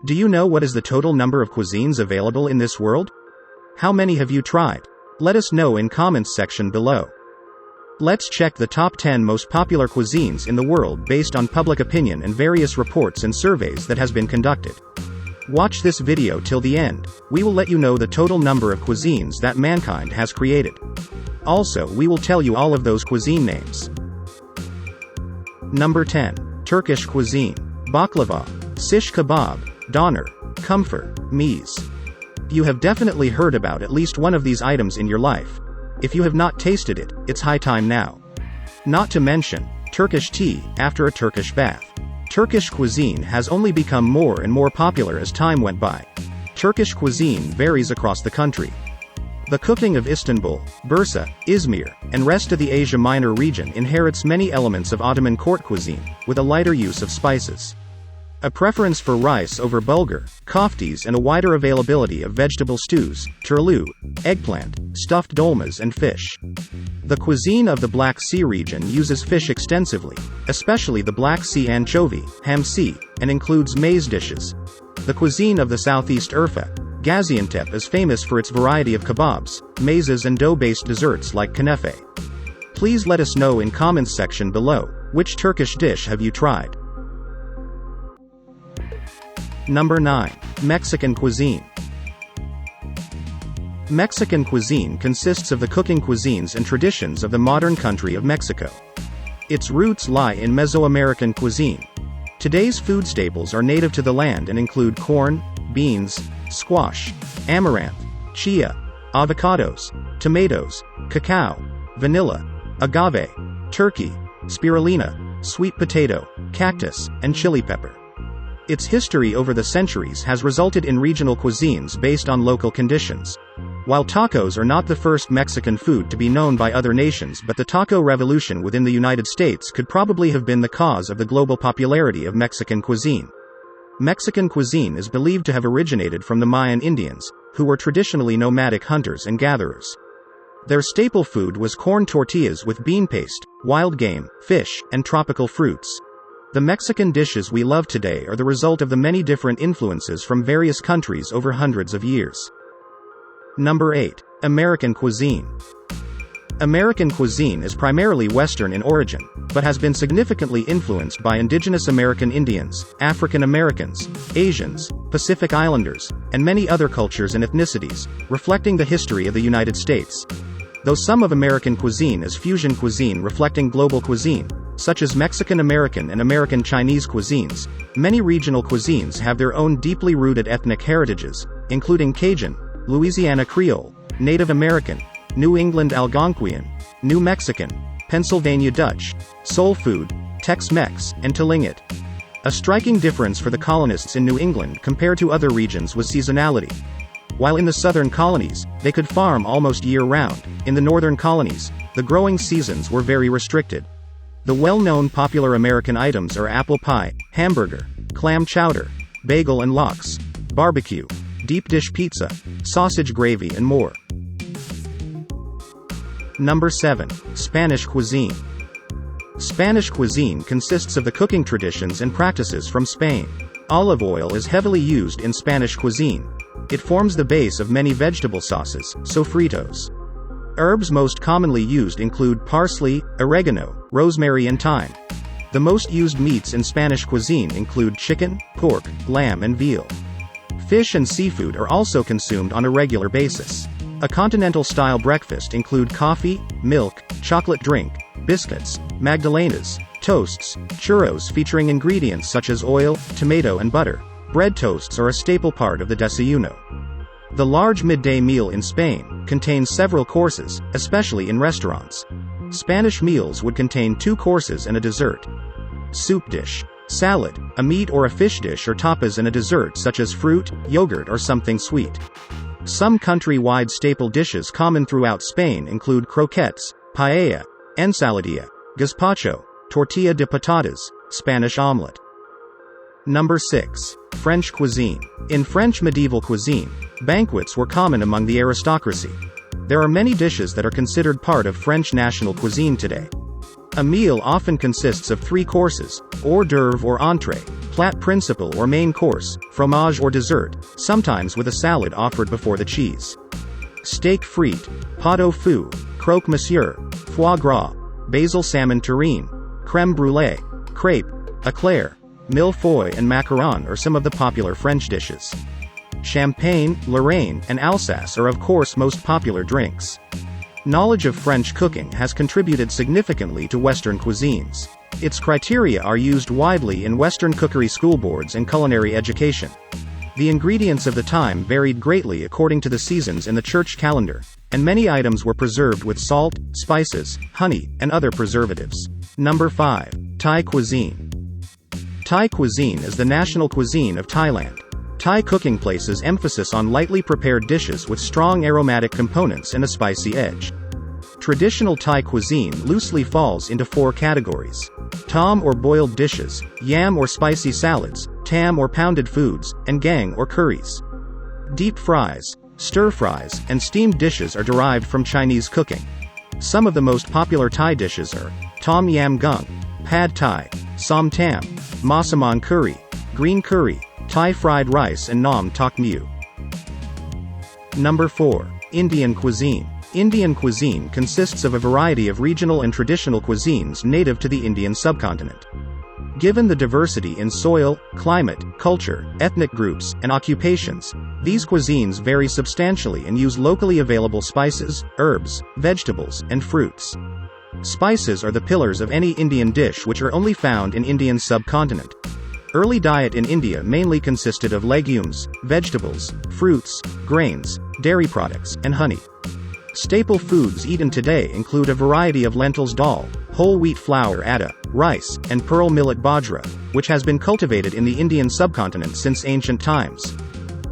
Do you know what is the total number of cuisines available in this world? How many have you tried? Let us know in comments section below. Let's check the top 10 most popular cuisines in the world based on public opinion and various reports and surveys that has been conducted. Watch this video till the end. We will let you know the total number of cuisines that mankind has created. Also, we will tell you all of those cuisine names. Number 10. Turkish cuisine. Baklava, shish kebab, doner, kumfer, meze. You have definitely heard about at least one of these items in your life. If you have not tasted it, it's high time now. Not to mention, Turkish tea, after a Turkish bath. Turkish cuisine has only become more and more popular as time went by. Turkish cuisine varies across the country. The cooking of Istanbul, Bursa, Izmir, and rest of the Asia Minor region inherits many elements of Ottoman court cuisine, with a lighter use of spices. A preference for rice over bulgur, koftes, and a wider availability of vegetable stews, turlu, eggplant, stuffed dolmas, and fish. The cuisine of the Black Sea region uses fish extensively, especially the Black Sea anchovy, hamsi, and includes maize dishes. The cuisine of the Southeast Urfa, Gaziantep is famous for its variety of kebabs, mezes, and dough-based desserts like kunefe. Please let us know in comments section below, which Turkish dish have you tried? Number 9. Mexican cuisine. Mexican cuisine consists of the cooking cuisines and traditions of the modern country of Mexico. Its roots lie in Mesoamerican cuisine. Today's food staples are native to the land and include corn, beans, squash, amaranth, chia, avocados, tomatoes, cacao, vanilla, agave, turkey, spirulina, sweet potato, cactus, and chili pepper. Its history over the centuries has resulted in regional cuisines based on local conditions. While tacos are not the first Mexican food to be known by other nations, but the taco revolution within the United States could probably have been the cause of the global popularity of Mexican cuisine. Mexican cuisine is believed to have originated from the Mayan Indians, who were traditionally nomadic hunters and gatherers. Their staple food was corn tortillas with bean paste, wild game, fish, and tropical fruits. The Mexican dishes we love today are the result of the many different influences from various countries over hundreds of years. Number 8. American cuisine. American cuisine is primarily Western in origin, but has been significantly influenced by indigenous American Indians, African Americans, Asians, Pacific Islanders, and many other cultures and ethnicities, reflecting the history of the United States. Though some of American cuisine is fusion cuisine reflecting global cuisine, such as Mexican American and American Chinese cuisines, many regional cuisines have their own deeply rooted ethnic heritages, including Cajun, Louisiana Creole, Native American, New England Algonquian, New Mexican, Pennsylvania Dutch, Soul Food, Tex-Mex, and Tlingit. A striking difference for the colonists in New England compared to other regions was seasonality. While in the southern colonies, they could farm almost year-round, in the northern colonies, the growing seasons were very restricted. The well-known popular American items are apple pie, hamburger, clam chowder, bagel and lox, barbecue, deep dish pizza, sausage gravy, and more. Number 7. Spanish cuisine. Spanish cuisine consists of the cooking traditions and practices from Spain. Olive oil is heavily used in Spanish cuisine. It forms the base of many vegetable sauces, sofritos. Herbs most commonly used include parsley, oregano, rosemary, and thyme. The most used meats in Spanish cuisine include chicken, pork, lamb, and veal. Fish and seafood are also consumed on a regular basis. A continental-style breakfast include coffee, milk, chocolate drink, biscuits, magdalenas, toasts, churros featuring ingredients such as oil, tomato, and butter. Bread toasts are a staple part of the desayuno. The large midday meal in Spain contains several courses, especially in restaurants. Spanish meals would contain 2 courses and a dessert. Soup dish. Salad, a meat or a fish dish, or tapas, and a dessert such as fruit, yogurt, or something sweet. Some country-wide staple dishes common throughout Spain include croquettes, paella, ensaladilla, gazpacho, tortilla de patatas, Spanish omelette. Number 6. French cuisine. In French medieval cuisine, banquets were common among the aristocracy. There are many dishes that are considered part of French national cuisine today. A meal often consists of 3 courses: hors d'oeuvre or entree, plat principal or main course, fromage or dessert, sometimes with a salad offered before the cheese. Steak frite, pot au feu, croque monsieur, foie gras, basil salmon terrine, crème brûlée, crepe, éclair, millefeuille and macaron are some of the popular French dishes. Champagne, Lorraine, and Alsace are of course most popular drinks. Knowledge of French cooking has contributed significantly to Western cuisines. Its criteria are used widely in Western cookery school boards and culinary education. The ingredients of the time varied greatly according to the seasons in the church calendar, and many items were preserved with salt, spices, honey, and other preservatives. Number 5. Thai cuisine. Thai cuisine is the national cuisine of Thailand. Thai cooking places emphasis on lightly prepared dishes with strong aromatic components and a spicy edge. Traditional Thai cuisine loosely falls into 4 categories: tom or boiled dishes, yam or spicy salads, tam or pounded foods, and gang or curries. Deep fries, stir fries, and steamed dishes are derived from Chinese cooking. Some of the most popular Thai dishes are tom yam goong, pad thai, som tam, masaman curry, green curry, Thai fried rice, and nam tok mew. Number 4. Indian cuisine. Indian cuisine consists of a variety of regional and traditional cuisines native to the Indian subcontinent. Given the diversity in soil, climate, culture, ethnic groups, and occupations, these cuisines vary substantially and use locally available spices, herbs, vegetables, and fruits. Spices are the pillars of any Indian dish, which are only found in Indian subcontinent. Early diet in India mainly consisted of legumes, vegetables, fruits, grains, dairy products, and honey. Staple foods eaten today include a variety of lentils dal, whole wheat flour atta, rice, and pearl millet bajra, which has been cultivated in the Indian subcontinent since ancient times.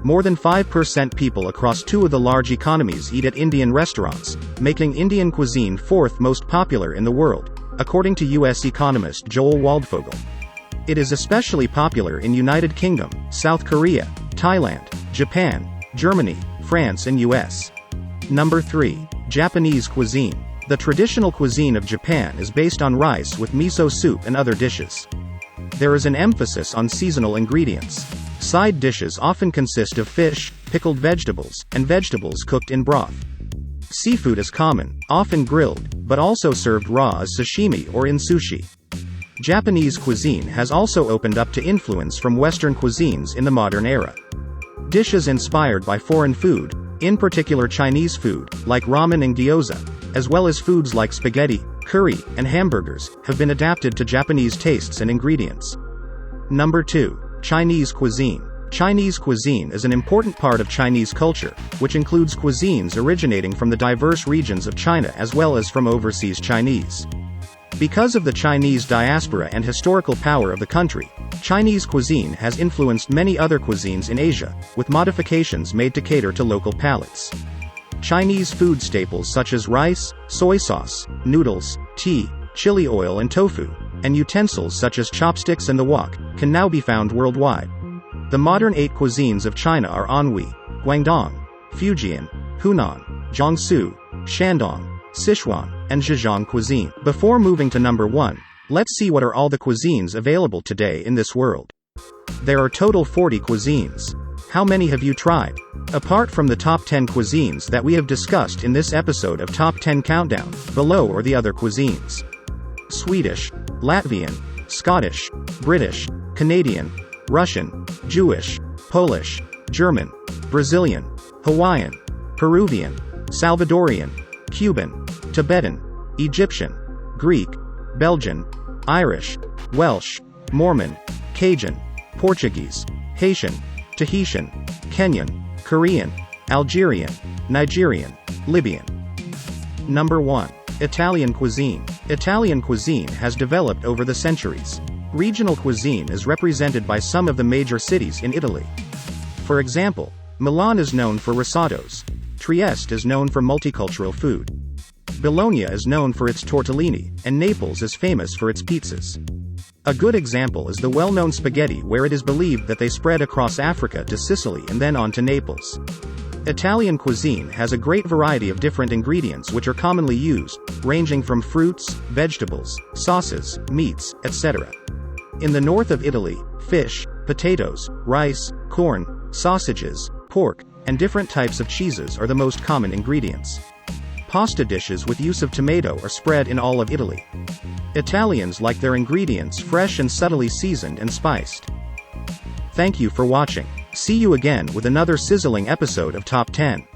More than 5% people across 2 of the large economies eat at Indian restaurants, making Indian cuisine 4th most popular in the world, according to U.S. economist Joel Waldfogel. It is especially popular in United Kingdom, South Korea, Thailand, Japan, Germany, France, and US. Number 3. Japanese cuisine. The traditional cuisine of Japan is based on rice with miso soup and other dishes. There is an emphasis on seasonal ingredients. Side dishes often consist of fish, pickled vegetables, and vegetables cooked in broth. Seafood is common, often grilled, but also served raw as sashimi or in sushi. Japanese cuisine has also opened up to influence from Western cuisines in the modern era. Dishes inspired by foreign food, in particular Chinese food, like ramen and gyoza, as well as foods like spaghetti, curry, and hamburgers, have been adapted to Japanese tastes and ingredients. Number 2. Chinese cuisine. Chinese cuisine is an important part of Chinese culture, which includes cuisines originating from the diverse regions of China as well as from overseas Chinese. Because of the Chinese diaspora and historical power of the country, Chinese cuisine has influenced many other cuisines in Asia, with modifications made to cater to local palates. Chinese food staples such as rice, soy sauce, noodles, tea, chili oil and tofu, and utensils such as chopsticks and the wok, can now be found worldwide. The modern 8 cuisines of China are Anhui, Guangdong, Fujian, Hunan, Jiangsu, Shandong, Sichuan, and Zhejiang cuisine. Before moving to number 1, let's see what are all the cuisines available today in this world. There are total 40 cuisines. How many have you tried? Apart from the top 10 cuisines that we have discussed in this episode of Top 10 Countdown, below are the other cuisines. Swedish, Latvian, Scottish, British, Canadian, Russian, Jewish, Polish, German, Brazilian, Hawaiian, Peruvian, Salvadorian, Cuban, Tibetan, Egyptian, Greek, Belgian, Irish, Welsh, Mormon, Cajun, Portuguese, Haitian, Tahitian, Kenyan, Korean, Algerian, Nigerian, Libyan. Number 1. Italian cuisine. Italian cuisine has developed over the centuries. Regional cuisine is represented by some of the major cities in Italy. For example, Milan is known for risottos. Trieste is known for multicultural food. Bologna is known for its tortellini, and Naples is famous for its pizzas. A good example is the well-known spaghetti, where it is believed that they spread across Africa to Sicily and then on to Naples. Italian cuisine has a great variety of different ingredients which are commonly used, ranging from fruits, vegetables, sauces, meats, etc. In the north of Italy, fish, potatoes, rice, corn, sausages, pork, and different types of cheeses are the most common ingredients. Pasta dishes with use of tomato are spread in all of Italy. Italians like their ingredients fresh and subtly seasoned and spiced. Thank you for watching. See you again with another sizzling episode of Top 10.